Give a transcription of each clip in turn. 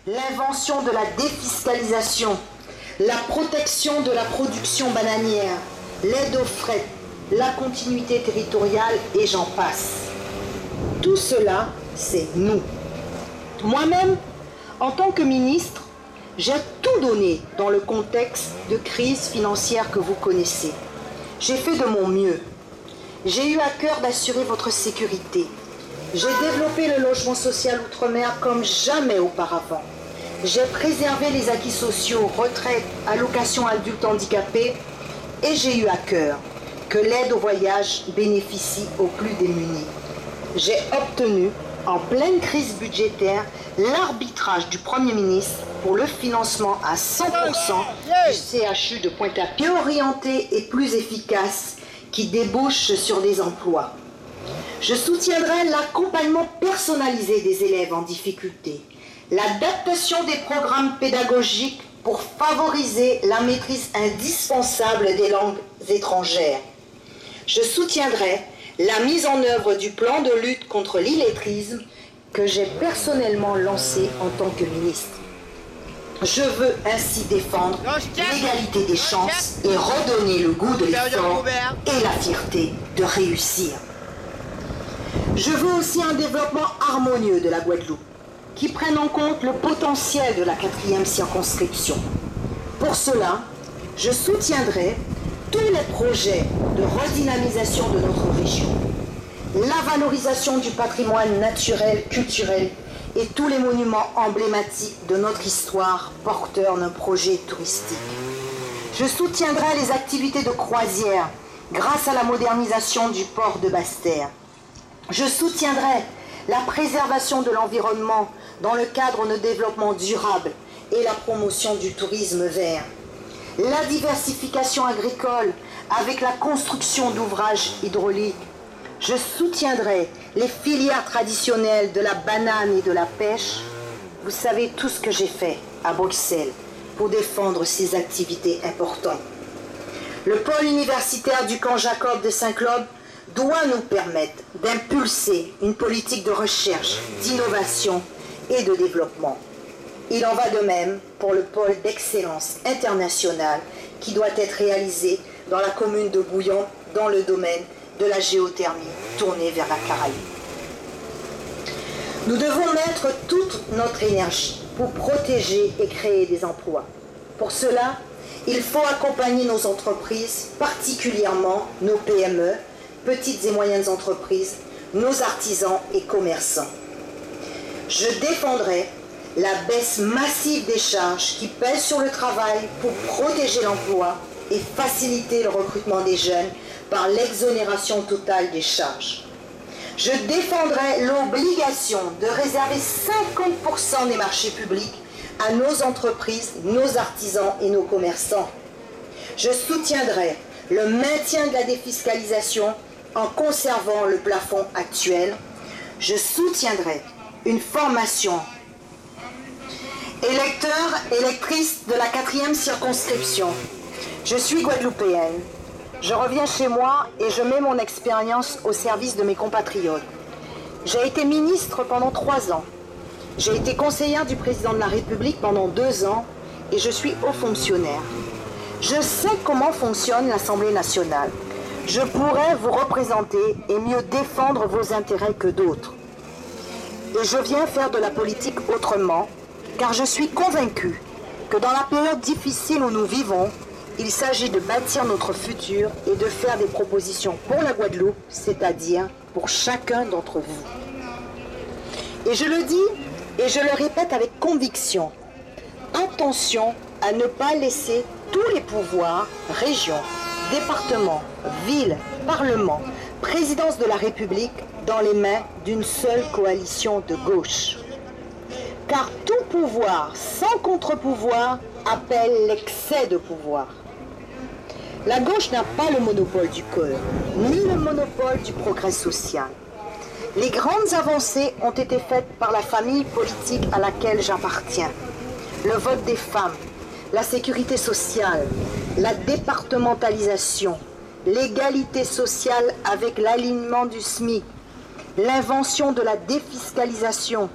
l'invention de la défiscalisation, la protection de la production bananière, l'aide au fret, la continuité territoriale et j'en passe. Tout cela, c'est nous. Moi-même, en tant que ministre, j'ai tout donné dans le contexte de crise financière que vous connaissez. J'ai fait de mon mieux. J'ai eu à cœur d'assurer votre sécurité. J'ai développé le logement social outre-mer comme jamais auparavant. J'ai préservé les acquis sociaux, retraite, allocations adultes handicapés et j'ai eu à cœur que l'aide au voyage bénéficie aux plus démunis. J'ai obtenu, en pleine crise budgétaire, l'arbitrage du Premier ministre pour le financement à 100% du CHU de Pointe-à-Pitre, orienté et plus efficace, qui débouche sur des emplois. Je soutiendrai l'accompagnement personnalisé des élèves en difficulté, l'adaptation des programmes pédagogiques pour favoriser la maîtrise indispensable des langues étrangères. Je soutiendrai la mise en œuvre du plan de lutte contre l'illettrisme que j'ai personnellement lancé en tant que ministre. Je veux ainsi défendre l'égalité des chances et redonner le goût de l'effort et la fierté de réussir. Je veux aussi un développement harmonieux de la Guadeloupe qui prenne en compte le potentiel de la 4e circonscription. Pour cela, je soutiendrai tous les projets de redynamisation de notre région, la valorisation du patrimoine naturel, culturel et tous les monuments emblématiques de notre histoire porteurs d'un projet touristique. Je soutiendrai les activités de croisière grâce à la modernisation du port de Basse-Terre. Je soutiendrai la préservation de l'environnement dans le cadre de développement durable et la promotion du tourisme vert. La diversification agricole avec la construction d'ouvrages hydrauliques. Je soutiendrai les filières traditionnelles de la banane et de la pêche. Vous savez tout ce que j'ai fait à Bruxelles pour défendre ces activités importantes. Le pôle universitaire du camp Jacob de Saint-Claude doit nous permettre d'impulser une politique de recherche, d'innovation et de développement. Il en va de même pour le pôle d'excellence internationale qui doit être réalisé dans la commune de Bouillon dans le domaine de la géothermie tournée vers la Caraïbe. Nous devons mettre toute notre énergie pour protéger et créer des emplois. Pour cela, il faut accompagner nos entreprises, particulièrement nos PME, petites et moyennes entreprises, nos artisans et commerçants. Je défendrai la baisse massive des charges qui pèsent sur le travail pour protéger l'emploi et faciliter le recrutement des jeunes par l'exonération totale des charges. Je défendrai l'obligation de réserver 50% des marchés publics à nos entreprises, nos artisans et nos commerçants. Je soutiendrai le maintien de la défiscalisation en conservant le plafond actuel. Je soutiendrai une formation électeurs, électrices de la 4e circonscription. Je suis guadeloupéenne. Je reviens chez moi et je mets mon expérience au service de mes compatriotes. J'ai été ministre pendant 3 ans. J'ai été conseillère du président de la République pendant 2 ans et je suis haut fonctionnaire. Je sais comment fonctionne l'Assemblée nationale. Je pourrais vous représenter et mieux défendre vos intérêts que d'autres. Et je viens faire de la politique autrement, car je suis convaincue que dans la période difficile où nous vivons, il s'agit de bâtir notre futur et de faire des propositions pour la Guadeloupe, c'est-à-dire pour chacun d'entre vous. Et je le dis et je le répète avec conviction, attention à ne pas laisser tous les pouvoirs, régions, départements, villes, parlements, présidence de la République dans les mains d'une seule coalition de gauche. Car tout pouvoir sans contre-pouvoir appelle l'excès de pouvoir. La gauche n'a pas le monopole du cœur, ni le monopole du progrès social. Les grandes avancées ont été faites par la famille politique à laquelle j'appartiens. Le vote des femmes, la sécurité sociale, la départementalisation, l'égalité sociale avec l'alignement du SMIC, l'invention de la défiscalisation,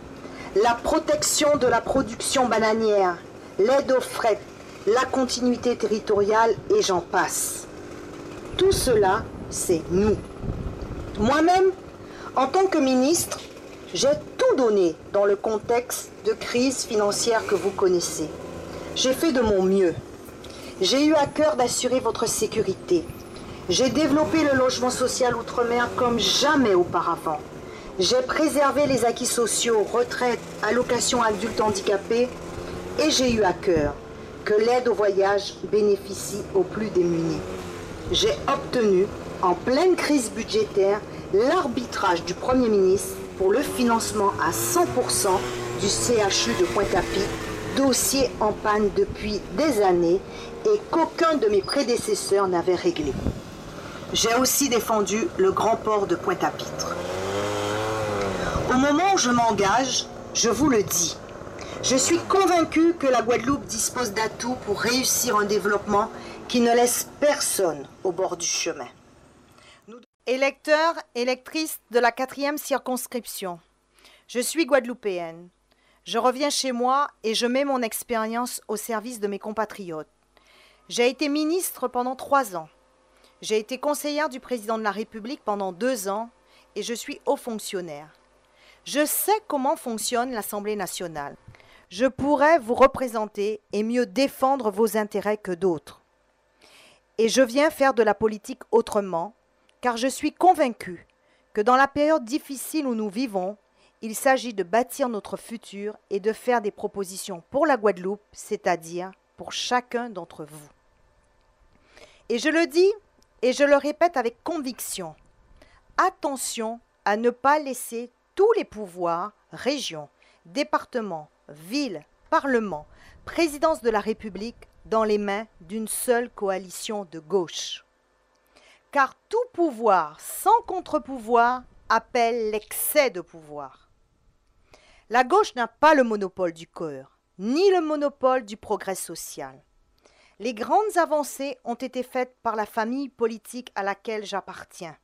la protection de la production bananière, l'aide au fret, la continuité territoriale et j'en passe. Tout cela, c'est nous. Moi-même, en tant que ministre, j'ai tout donné dans le contexte de crise financière que vous connaissez. J'ai fait de mon mieux. J'ai eu à cœur d'assurer votre sécurité. J'ai développé le logement social outre-mer comme jamais auparavant. J'ai préservé les acquis sociaux, retraite, allocations adultes handicapés et j'ai eu à cœur que l'aide au voyage bénéficie aux plus démunis. J'ai obtenu, en pleine crise budgétaire, l'arbitrage du Premier ministre pour le financement à 100% du CHU de Pointe-à-Pitre, dossier en panne depuis des années et qu'aucun de mes prédécesseurs n'avait réglé. J'ai aussi défendu le grand port de Pointe-à-Pitre. Au moment où je m'engage, je vous le dis, je suis convaincu que la Guadeloupe dispose d'atouts pour réussir un développement qui ne laisse personne au bord du chemin. Électeurs, électrices de la 4e circonscription, je suis guadeloupéenne. Je reviens chez moi et je mets mon expérience au service de mes compatriotes. J'ai été ministre pendant 3 ans. J'ai été conseillère du président de la République pendant 2 ans et je suis haut fonctionnaire. Je sais comment fonctionne l'Assemblée nationale. Je pourrais vous représenter et mieux défendre vos intérêts que d'autres. Et je viens faire de la politique autrement, car je suis convaincue que dans la période difficile où nous vivons, il s'agit de bâtir notre futur et de faire des propositions pour la Guadeloupe, c'est-à-dire pour chacun d'entre vous. Et je le dis et je le répète avec conviction, attention à ne pas laisser tous les pouvoirs, régions, départements, villes, parlements, présidence de la République dans les mains d'une seule coalition de gauche. Car tout pouvoir sans contre-pouvoir appelle l'excès de pouvoir. La gauche n'a pas le monopole du cœur, ni le monopole du progrès social. Les grandes avancées ont été faites par la famille politique à laquelle j'appartiens.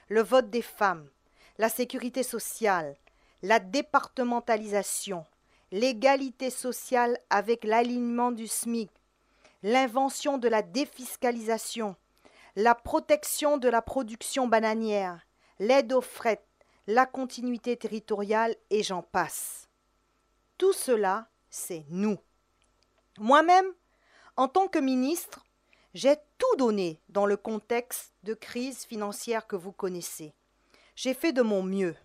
Le vote des femmes, la sécurité sociale, la départementalisation, l'égalité sociale avec l'alignement du SMIC, l'invention de la défiscalisation, la protection de la production bananière, l'aide au fret, la continuité territoriale et j'en passe. Tout cela, c'est nous. Moi-même, en tant que ministre, j'ai tout donné dans le contexte de crise financière que vous connaissez. J'ai fait de mon mieux.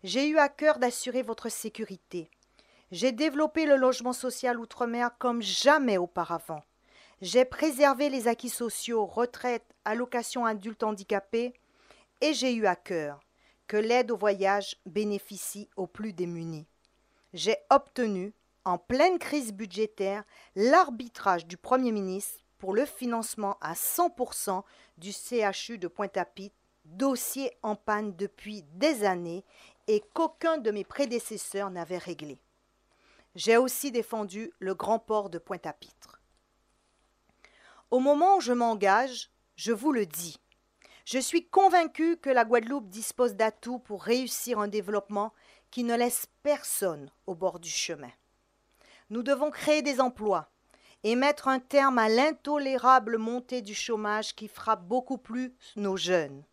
J'ai eu à cœur d'assurer votre sécurité. J'ai développé le logement social outre-mer comme jamais auparavant. J'ai préservé les acquis sociaux, retraite, allocations adultes handicapés et j'ai eu à cœur que l'aide au voyage bénéficie aux plus démunis. J'ai obtenu, en pleine crise budgétaire, l'arbitrage du Premier ministre pour le financement à 100% du CHU de Pointe-à-Pitre, dossier en panne depuis des années et qu'aucun de mes prédécesseurs n'avait réglé. J'ai aussi défendu le grand port de Pointe-à-Pitre. Au moment où je m'engage, je vous le dis, je suis convaincue que la Guadeloupe dispose d'atouts pour réussir un développement qui ne laisse personne au bord du chemin. Nous devons créer des emplois et mettre un terme à l'intolérable montée du chômage qui frappe beaucoup plus nos jeunes.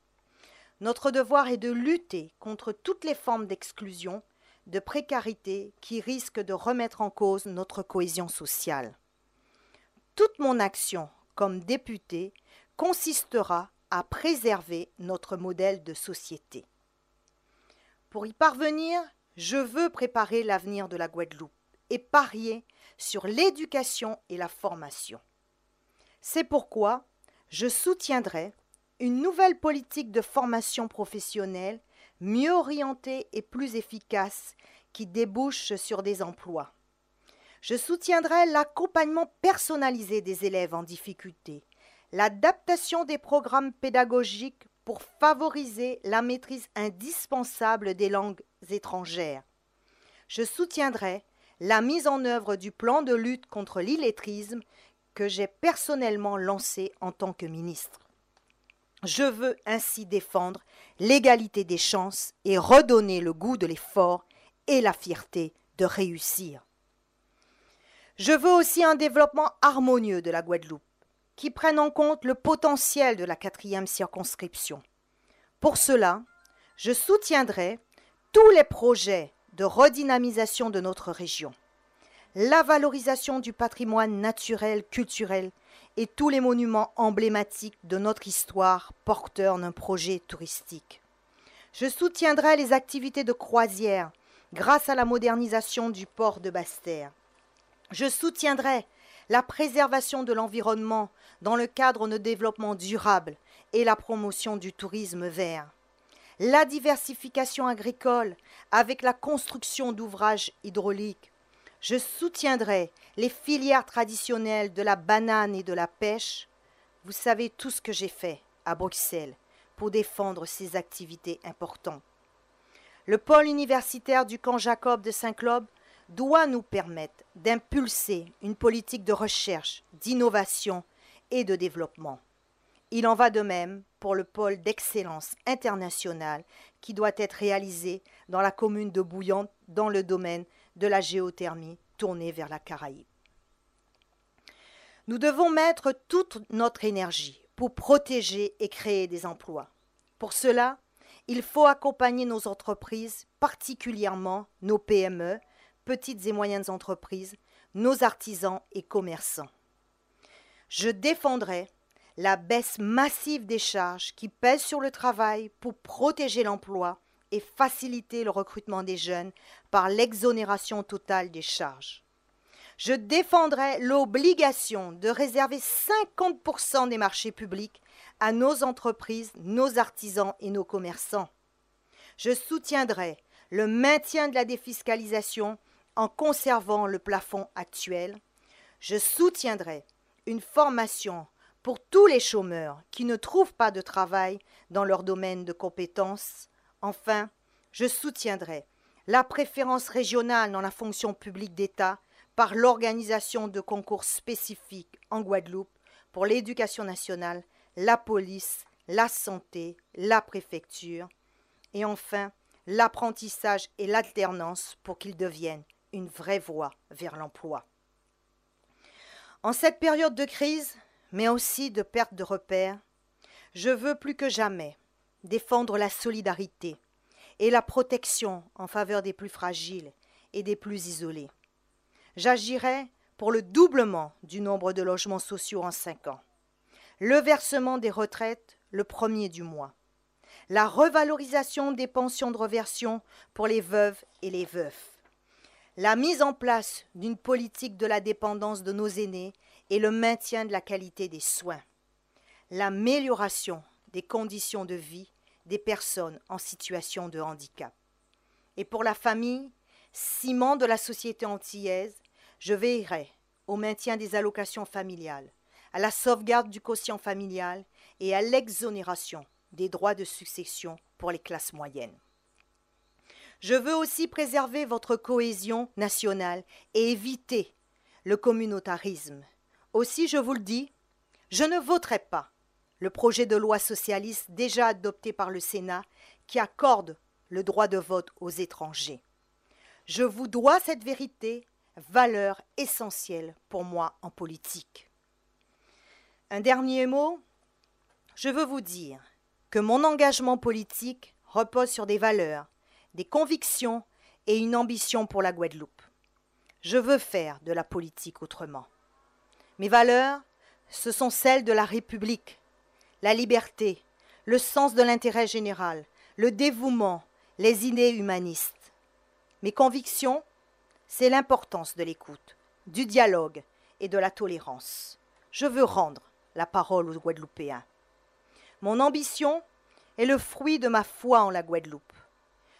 Notre devoir est de lutter contre toutes les formes d'exclusion, de précarité qui risquent de remettre en cause notre cohésion sociale. Toute mon action comme députée consistera à préserver notre modèle de société. Pour y parvenir, je veux préparer l'avenir de la Guadeloupe et parier sur l'éducation et la formation. C'est pourquoi je soutiendrai une nouvelle politique de formation professionnelle mieux orientée et plus efficace qui débouche sur des emplois. Je soutiendrai l'accompagnement personnalisé des élèves en difficulté, l'adaptation des programmes pédagogiques pour favoriser la maîtrise indispensable des langues étrangères. Je soutiendrai la mise en œuvre du plan de lutte contre l'illettrisme que j'ai personnellement lancé en tant que ministre. Je veux ainsi défendre l'égalité des chances et redonner le goût de l'effort et la fierté de réussir. Je veux aussi un développement harmonieux de la Guadeloupe, qui prenne en compte le potentiel de la 4e circonscription. Pour cela, je soutiendrai tous les projets de redynamisation de notre région, la valorisation du patrimoine naturel, culturel et tous les monuments emblématiques de notre histoire porteurs d'un projet touristique. Je soutiendrai les activités de croisière grâce à la modernisation du port de Basse-Terre. Je soutiendrai la préservation de l'environnement dans le cadre de développement durable et la promotion du tourisme vert. La diversification agricole avec la construction d'ouvrages hydrauliques. Je soutiendrai les filières traditionnelles de la banane et de la pêche. Vous savez tout ce que j'ai fait à Bruxelles pour défendre ces activités importantes. Le pôle universitaire du camp Jacob de Saint-Claude doit nous permettre d'impulser une politique de recherche, d'innovation et de développement. Il en va de même pour le pôle d'excellence internationale qui doit être réalisé dans la commune de Bouillante dans le domaine de la géothermie tournée vers la Caraïbe. Nous devons mettre toute notre énergie pour protéger et créer des emplois. Pour cela, il faut accompagner nos entreprises, particulièrement nos PME, petites et moyennes entreprises, nos artisans et commerçants. Je défendrai la baisse massive des charges qui pèsent sur le travail pour protéger l'emploi et faciliter le recrutement des jeunes par l'exonération totale des charges. Je défendrai l'obligation de réserver 50% des marchés publics à nos entreprises, nos artisans et nos commerçants. Je soutiendrai le maintien de la défiscalisation en conservant le plafond actuel. Je soutiendrai une formation pour tous les chômeurs qui ne trouvent pas de travail dans leur domaine de compétences. Enfin, je soutiendrai la préférence régionale dans la fonction publique d'État par l'organisation de concours spécifiques en Guadeloupe pour l'éducation nationale, la police, la santé, la préfecture. Et enfin, l'apprentissage et l'alternance pour qu'ils deviennent une vraie voie vers l'emploi. En cette période de crise, mais aussi de perte de repères, je veux plus que jamais défendre la solidarité et la protection en faveur des plus fragiles et des plus isolés. J'agirai pour le doublement du nombre de logements sociaux en 5 ans, le versement des retraites le 1er du mois, la revalorisation des pensions de réversion pour les veuves et les veufs, la mise en place d'une politique de la dépendance de nos aînés et le maintien de la qualité des soins, l'amélioration des conditions de vie des personnes en situation de handicap. Et pour la famille, ciment de la société antillaise, je veillerai au maintien des allocations familiales, à la sauvegarde du quotient familial et à l'exonération des droits de succession pour les classes moyennes. Je veux aussi préserver votre cohésion nationale et éviter le communautarisme. Aussi, je vous le dis, je ne voterai pas le projet de loi socialiste déjà adopté par le Sénat qui accorde le droit de vote aux étrangers. Je vous dois cette vérité, valeur essentielle pour moi en politique. Un dernier mot, je veux vous dire que mon engagement politique repose sur des valeurs, des convictions et une ambition pour la Guadeloupe. Je veux faire de la politique autrement. Mes valeurs, ce sont celles de la République, la liberté, le sens de l'intérêt général, le dévouement, les idées humanistes. Mes convictions, c'est l'importance de l'écoute, du dialogue et de la tolérance. Je veux rendre la parole aux Guadeloupéens. Mon ambition est le fruit de ma foi en la Guadeloupe.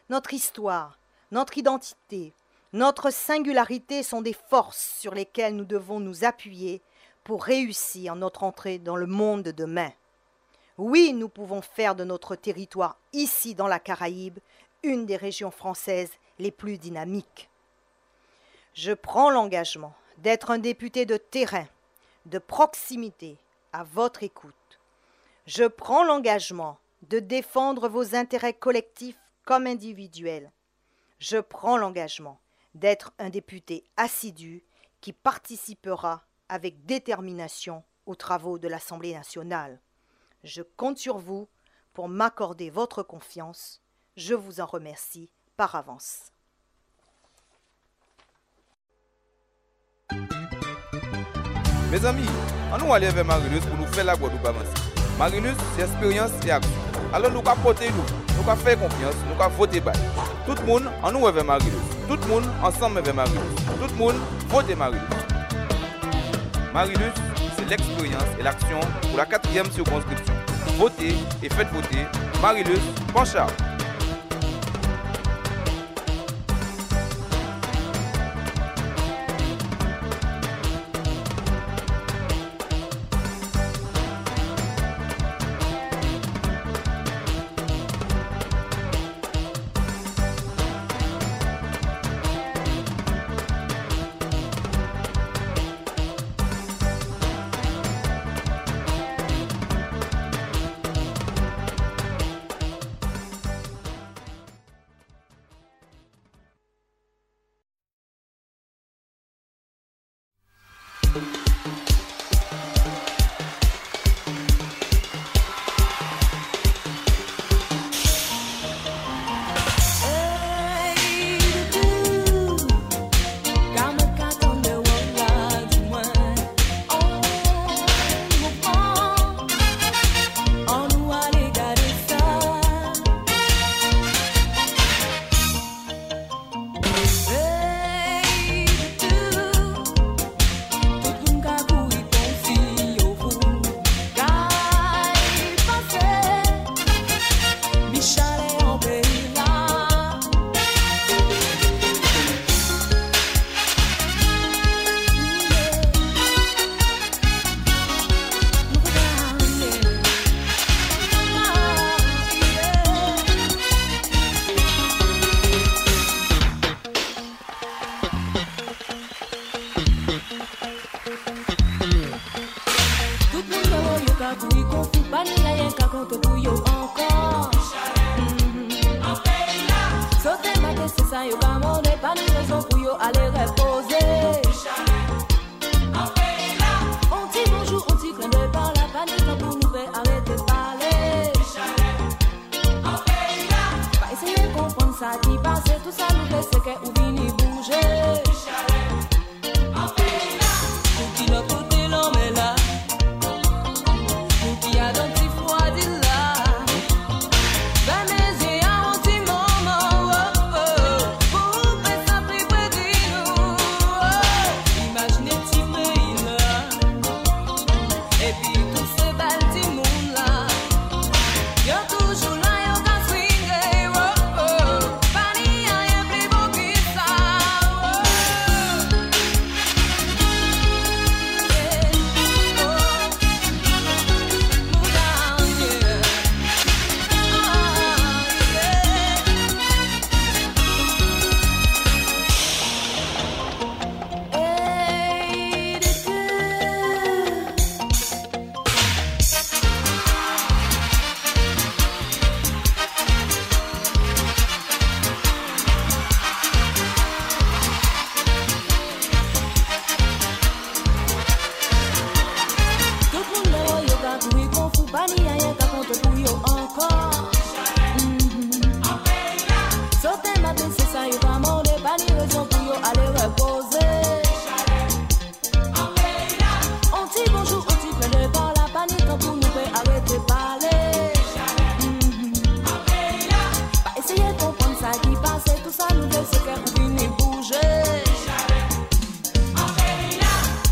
Notre histoire, notre identité, notre singularité sont des forces sur lesquelles nous devons nous appuyer pour réussir notre entrée dans le monde de demain. Oui, nous pouvons faire de notre territoire, ici dans la Caraïbe, une des régions françaises les plus dynamiques. Je prends l'engagement d'être un député de terrain, de proximité, à votre écoute. Je prends l'engagement de défendre vos intérêts collectifs comme individuels. je prends l'engagement d'être un député assidu qui participera avec détermination aux travaux de l'Assemblée nationale. Je compte sur vous pour m'accorder votre confiance. Je vous en remercie par avance. Mes amis, on nous aller vers Marilus pour nous faire la Guadeloupe avancer. Marilus, c'est expérience et action. Alors nous allons porter nous allons faire confiance, nous allons voter bail. Tout le monde, on nous vers Marilus. Tout le monde, ensemble vers Marilus. Tout le monde, votez Marilus. Marilus, c'est l'expérience et l'action pour la 4e circonscription. Votez et faites voter Marilus Panchard.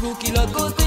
Vous qui l'autre côté